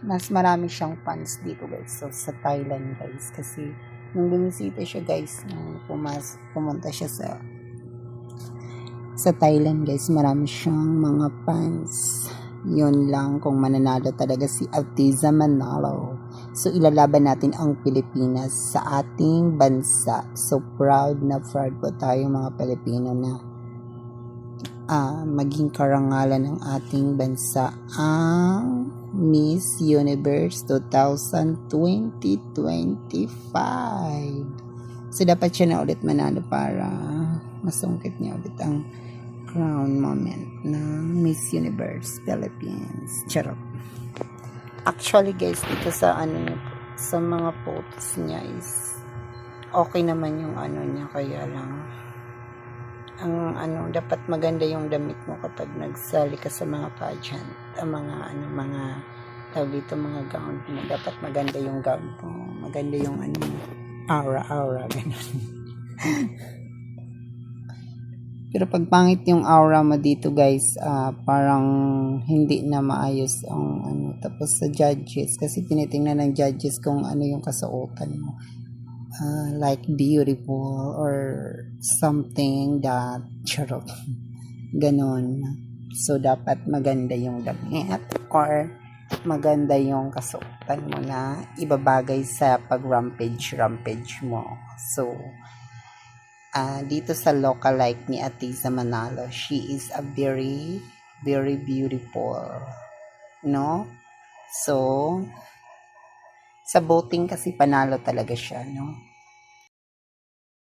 mas marami siyang fans dito guys. So, sa Thailand guys. Kasi, nung bumisita siya guys, nung pumunta siya sa Thailand guys, marami siyang mga fans. Yun lang kung mananalo talaga si Atiza Manalo. So, ilalaban natin ang Pilipinas sa ating bansa. So, proud po tayo mga Pilipino na maging karangalan ng ating bansa ang Miss Universe 2025. So, dapat siya na ulit manalo para masungkit niya ulit ang crown moment ng Miss Universe Philippines. Charot. Actually guys, dito sa sa mga photos niya is okay naman yung niya, kaya lang ang dapat maganda yung damit mo kapag nagsali ka sa mga pageant, mga tawag dito, mga gown mo, dapat maganda yung gown mo, maganda yung aura ganun. Pero pag pangit yung aura mo dito guys, parang hindi na maayos ang tapos sa judges, kasi tinitingnan ng judges kung ano yung kasuotan mo. Like beautiful or something that charot. Ganon. So, dapat maganda yung damit or maganda yung kasuotan mo na ibabagay sa pag-rampage mo. So, dito sa lookalike ni Atiza Manalo, she is a very, very beautiful. No? So, sa voting kasi panalo talaga siya, no?